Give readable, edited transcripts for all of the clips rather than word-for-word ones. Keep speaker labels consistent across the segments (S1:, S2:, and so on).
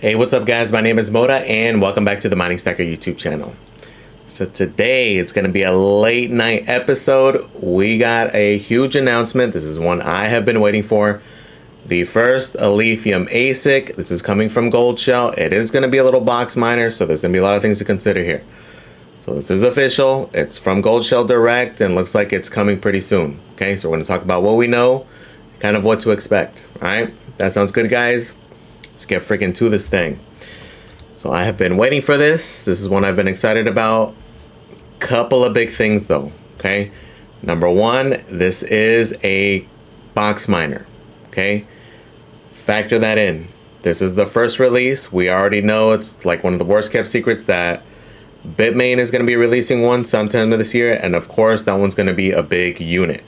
S1: Hey, what's up guys? My name is Moda and welcome back to the Mining Stacker YouTube channel. So today it's going to be a late night episode. We got a huge announcement. This is one I have been waiting for. The first Alephium ASIC. This is coming from Goldshell. It is going to be a little box miner, so there's going to be a lot of things to consider here. So this is official. It's from Goldshell Direct and looks like it's coming pretty soon. Okay, so we're going to talk about what we know, kind of what to expect. All right, that sounds good, guys. Let's get freaking to this thing. So I have been waiting for this. This is one I've been excited about. Couple of big things though. Okay, number one, this is a box miner. Okay, factor that in. This is the first release. We already know it's like one of the worst kept secrets that Bitmain is going to be releasing one sometime this year, and of course that one's going to be a big unit.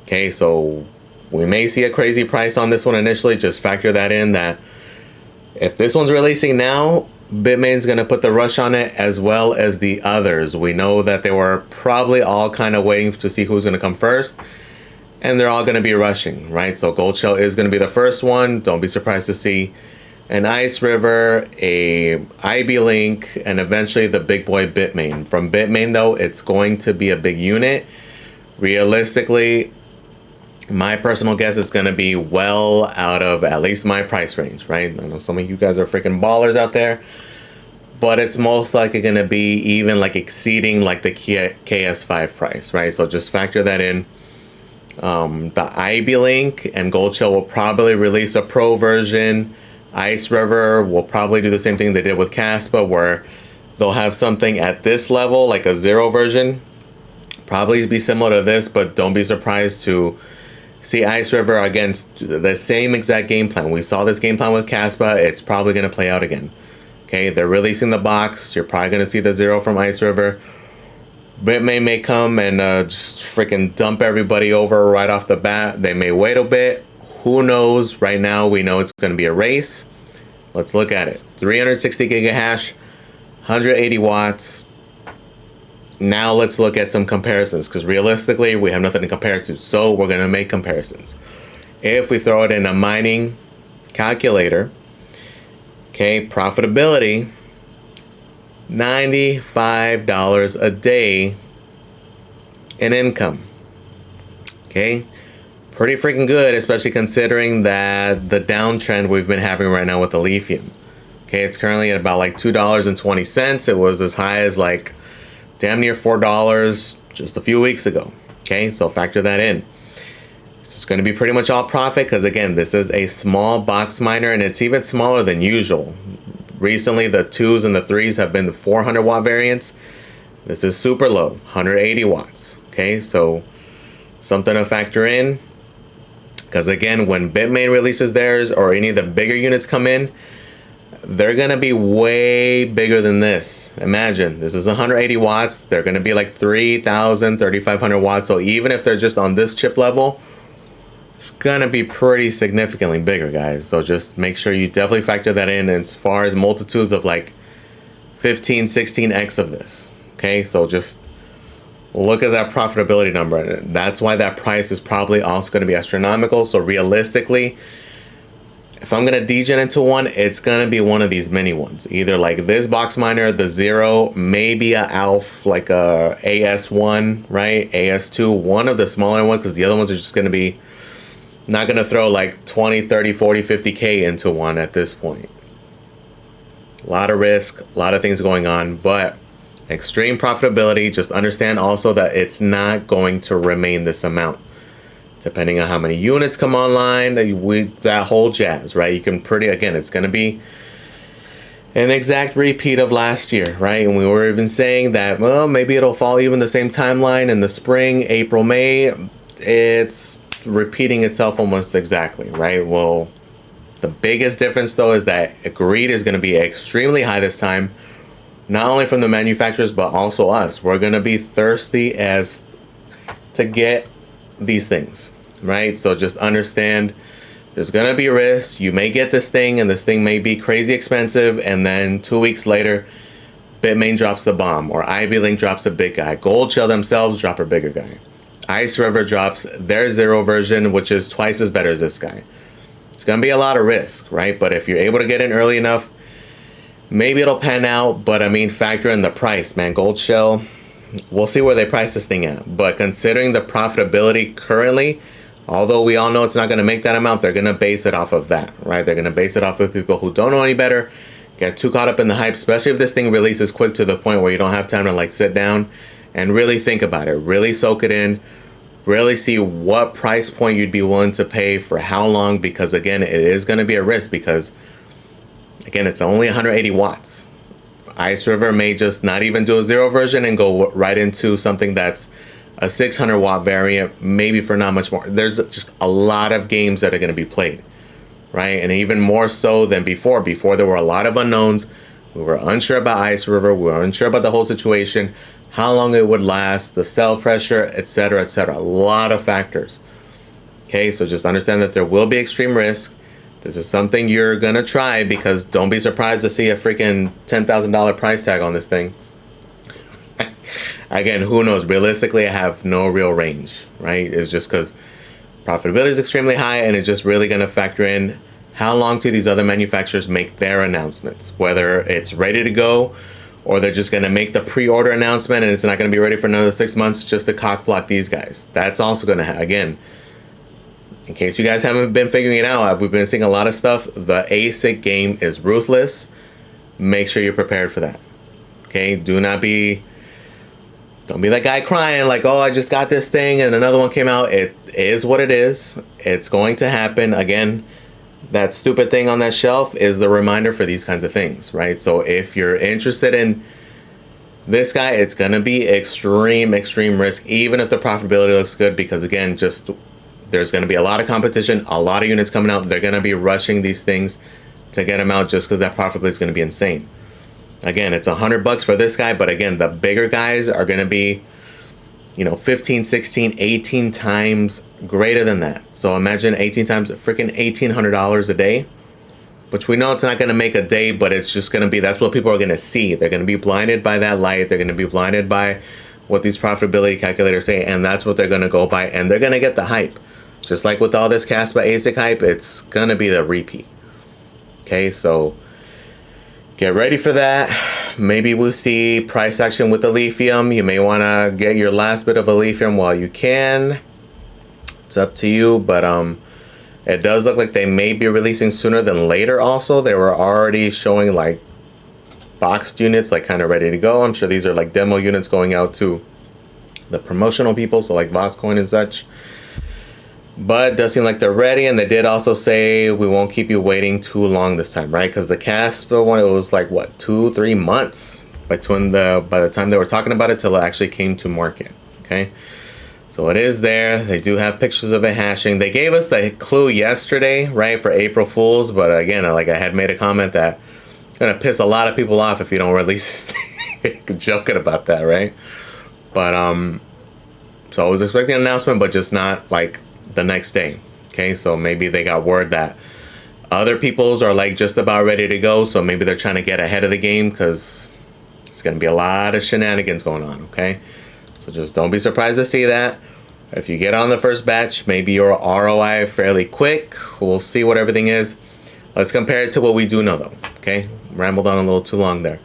S1: Okay, so we may see a crazy price on this one initially. Just factor that in, that if this one's releasing now, Bitmain's going to put the rush on it as well as the others. We know that they were probably all kind of waiting to see who's going to come first, and they're all going to be rushing, right? So Goldshell is going to be the first one. Don't be surprised to see an Ice River, a IB Link, and eventually the big boy Bitmain. From Bitmain though, it's going to be a big unit. Realistically, my personal guess is going to be well out of at least my price range, right? I know some of you guys are freaking ballers out there, but it's most likely going to be even like exceeding like the KS5 price, right? So just factor that in. The IB Link and Goldshell will probably release a pro version. Ice River will probably do the same thing they did with Kaspa, where they'll have something at this level, like a 0 version. Probably be similar to this, but don't be surprised to see Ice River against the same exact game plan. We saw this game plan with Kaspa. It's probably going to play out again. Okay, they're releasing the box. You're probably going to see the 0 from Ice River. Bitmain may come and just freaking dump everybody over right off the bat. They may wait a bit. Who knows? Right now, we know it's going to be a race. Let's look at it. 360 gigahash, 180 watts. Now let's look at some comparisons, because realistically we have nothing to compare to, so we're going to make comparisons. If we throw it in a mining calculator, okay, profitability, $95 a day in income. Okay, pretty freaking good, especially considering that the downtrend we've been having right now with the lithium. Okay, it's currently at about like $2.20. It was as high as like damn near $4 just a few weeks ago. Okay, so factor that in. This is going to be pretty much all profit, because again, this is a small box miner and it's even smaller than usual. Recently the 2s and the 3s have been the 400 watt variants. This is super low, 180 watts. Okay, so something to factor in, because again, when Bitmain releases theirs or any of the bigger units come in, they're going to be way bigger than this. Imagine, this is 180 watts. They're going to be like 3,000, 3,500 watts. So even if they're just on this chip level, it's going to be pretty significantly bigger, guys. So just make sure you definitely factor that in as far as multitudes of like 15, 16x of this. Okay, so just look at that profitability number. That's why that price is probably also going to be astronomical. So realistically, if I'm going to degen into one, it's going to be one of these mini ones. Either like this box miner, the 0, maybe a ALF, like a AS1, right? AS2, one of the smaller ones, because the other ones are just going to be not going to throw like 20, 30, 40, 50K into one at this point. A lot of risk, a lot of things going on, but extreme profitability. Just understand also that it's not going to remain this amount. Depending on how many units come online, that whole jazz, right? You can again, it's going to be an exact repeat of last year, right? And we were even saying that, well, maybe it'll follow even the same timeline in the spring, April, May. It's repeating itself almost exactly, right? Well, the biggest difference though is that greed is going to be extremely high this time, not only from the manufacturers, but also us. We're going to be thirsty as to get these things, right? So just understand there's gonna be risks. You may get this thing and this thing may be crazy expensive, and then 2 weeks later Bitmain drops the bomb, or IB Link drops a big guy. Goldshell themselves drop a bigger guy. Ice River drops their 0 version, which is twice as better as this guy. It's going to be a lot of risk, right? But if you're able to get in early enough, maybe it'll pan out. But I mean, factor in the price, man. Gold shell, we'll see where they price this thing at. But considering the profitability currently, although we all know it's not going to make that amount, they're going to base it off of that, right? They're going to base it off of people who don't know any better, get too caught up in the hype, especially if this thing releases quick to the point where you don't have time to like sit down and really think about it, really soak it in, really see what price point you'd be willing to pay for how long, because again, it is going to be a risk because again, it's only 180 watts. Ice River may just not even do a zero version and go right into something that's a 600 watt variant, maybe for not much more. There's just a lot of games that are going to be played, right? And even more so than before. Before there were a lot of unknowns. We were unsure about Ice River. We were unsure about the whole situation, how long it would last, the cell pressure, etc., etc. A lot of factors. Okay, so just understand that there will be extreme risk. This is something you're going to try, because don't be surprised to see a freaking $10,000 price tag on this thing. Again, who knows? Realistically, I have no real range, right? It's just because profitability is extremely high, and it's just really going to factor in how long do these other manufacturers make their announcements, whether it's ready to go or they're just going to make the pre-order announcement and it's not going to be ready for another 6 months just to cock block these guys. That's also going to again, in case you guys haven't been figuring it out, we've been seeing a lot of stuff. The ASIC game is ruthless. Make sure you're prepared for that. Okay, don't be that guy crying like, oh, I just got this thing and another one came out. It is what it is. It's going to happen. Again, that stupid thing on that shelf is the reminder for these kinds of things, right? So if you're interested in this guy, it's going to be extreme risk, even if the profitability looks good, because again, just there's going to be a lot of competition, a lot of units coming out. They're going to be rushing these things to get them out just because that profitability is going to be insane. Again, it's $100 for this guy, but again, the bigger guys are going to be, 15, 16, 18 times greater than that. So imagine 18 times freaking $1,800 a day, which we know it's not going to make a day, but it's just going to be, that's what people are going to see. They're going to be blinded by that light. They're going to be blinded by what these profitability calculators say, and that's what they're going to go by, and they're going to get the hype. Just like with all this Caspa ASIC hype, it's going to be the repeat. Okay, so get ready for that. Maybe we'll see price action with the lithium. You may want to get your last bit of a lithium while you can. It's up to you, but it does look like they may be releasing sooner than later also. They were already showing like boxed units, like kind of ready to go. I'm sure these are like demo units going out to the promotional people, so like Voscoin and such. But it does seem like they're ready, and they did also say we won't keep you waiting too long this time, right? Because the Caspa one, it was like what, 2-3 months by the time they were talking about it till it actually came to market. Okay, so it is there. They do have pictures of it hashing. They gave us the clue yesterday, right, for April Fools. But again, like I had made a comment that it's gonna piss a lot of people off if you don't release this thing. Joking about that, right? But so I was expecting an announcement, but just not like the next day. Okay, so maybe they got word that other people's are like just about ready to go, so maybe they're trying to get ahead of the game, because it's going to be a lot of shenanigans going on. Okay, so just don't be surprised to see that. If you get on the first batch, maybe your ROI fairly quick. We'll see what everything is. Let's compare it to what we do know though. Okay, rambled on a little too long there.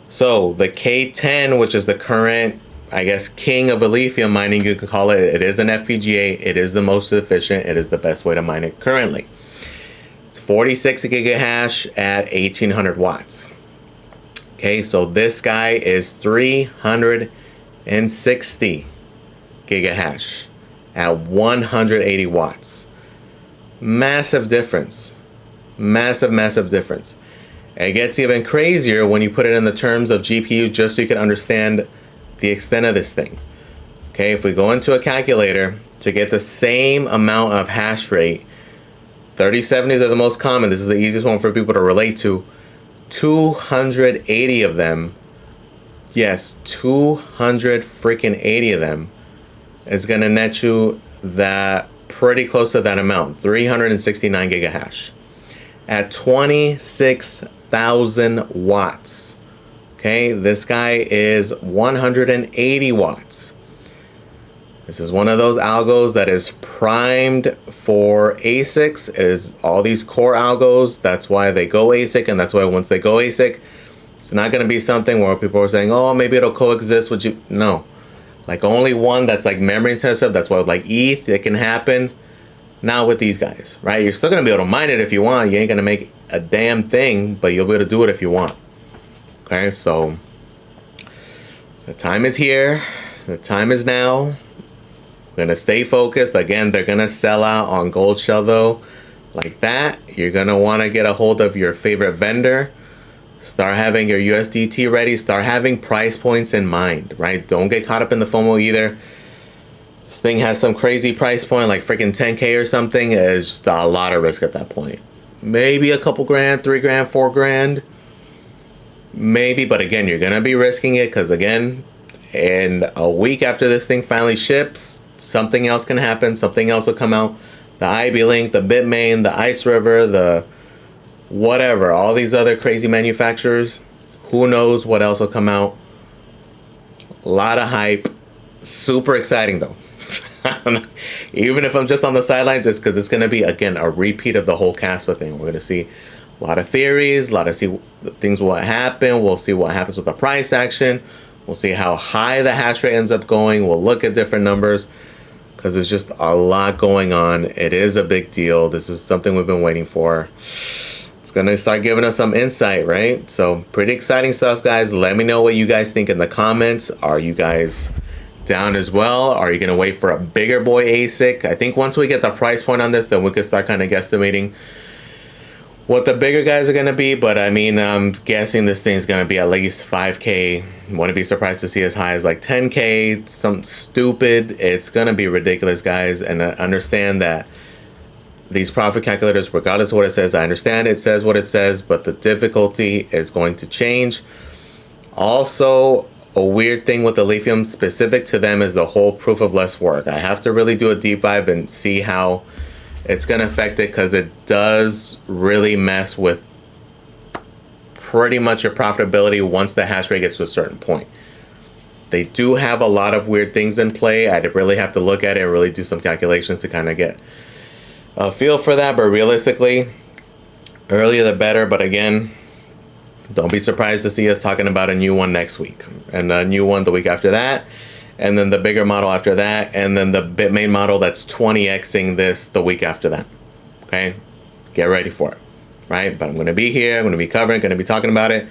S1: So the K10, which is the current, I guess, king of lithium mining, you could call it. It is an FPGA. It is the most efficient. It is the best way to mine it currently. It's 46 gigahash at 1800 watts. Okay, so this guy is 360 gigahash at 180 watts. Massive difference. Massive difference. It gets even crazier when you put it in the terms of GPU, just so you can understand the extent of this thing. Okay, if we go into a calculator to get the same amount of hash rate, 3070s are the most common. This is the easiest one for people to relate to. 280 of them, yes, 200 freaking 80 of them is gonna net you that pretty close to that amount, 369 gigahash at 26,000 watts. Okay, this guy is 180 watts. This is one of those algos that is primed for ASICs. It is all these core algos. That's why they go ASIC, and that's why once they go ASIC, it's not going to be something where people are saying, oh, maybe it'll coexist with you. No. Like only one that's like memory intensive. That's why with like ETH, it can happen. Not with these guys, right? You're still going to be able to mine it if you want. You ain't going to make a damn thing, but you'll be able to do it if you want. Okay, so the time is here. The time is now. We're going to stay focused. Again, they're going to sell out on Gold Shell though. Like that. You're going to want to get a hold of your favorite vendor. Start having your USDT ready. Start having price points in mind, right? Don't get caught up in the FOMO either. This thing has some crazy price point, like freaking 10K or something. It's just a lot of risk at that point. Maybe a couple grand, 3 grand, 4 grand. Maybe, but again, you're going to be risking it because again, in a week after this thing finally ships, something else can happen. Something else will come out. The Ivy Link, the Bitmain, the Ice River, the whatever, all these other crazy manufacturers. Who knows what else will come out. A lot of hype. Super exciting though. Even if I'm just on the sidelines, it's because it's going to be, again, a repeat of the whole Caspa thing. We're going to see a lot of theories, a lot of things will happen. We'll see what happens with the price action. We'll see how high the hash rate ends up going. We'll look at different numbers because there's just a lot going on. It is a big deal. This is something we've been waiting for. It's going to start giving us some insight, right? So pretty exciting stuff, guys. Let me know what you guys think in the comments. Are you guys down as well? Are you going to wait for a bigger boy ASIC? I think once we get the price point on this, then we could start kind of guesstimating what the bigger guys are going to be. But I mean, I'm guessing this thing's going to be at least 5K. Wouldn't be surprised to see as high as like 10K. Something stupid. It's going to be ridiculous, guys. And understand that these profit calculators, regardless of what it says, I understand it says what it says, but the difficulty is going to change. Also, a weird thing with the Lithium specific to them is the whole proof of less work. I have to really do a deep dive and see how it's going to affect it because it does really mess with pretty much your profitability once the hash rate gets to a certain point. They do have a lot of weird things in play. I'd really have to look at it and really do some calculations to kind of get a feel for that. But realistically, earlier the better. But again, don't be surprised to see us talking about a new one next week, and a new one the week after that, and then the bigger model after that, and then the Bitmain model that's 20xing this the week after that. Okay, get ready for it, right? But I'm going to be here, I'm going to be covering, going to be talking about it,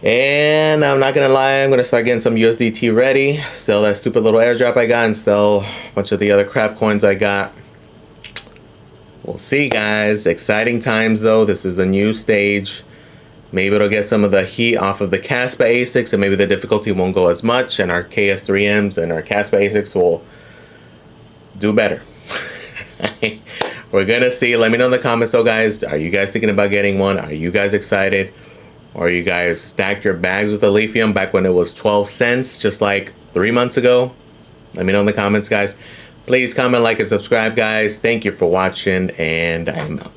S1: and I'm not going to lie, I'm going to start getting some USDT ready, sell that stupid little airdrop I got, and sell a bunch of the other crap coins I got. We'll see, guys. Exciting times though. This is a new stage. Maybe it'll get some of the heat off of the Caspa ASICs, and maybe the difficulty won't go as much, and our KS3Ms and our Caspa ASICs will do better. We're going to see. Let me know in the comments, though, guys. Are you guys thinking about getting one? Are you guys excited? Or you guys stacked your bags with the Lithium back when it was 12 cents, just like 3 months ago? Let me know in the comments, guys. Please comment, like, and subscribe, guys. Thank you for watching, and I'm out.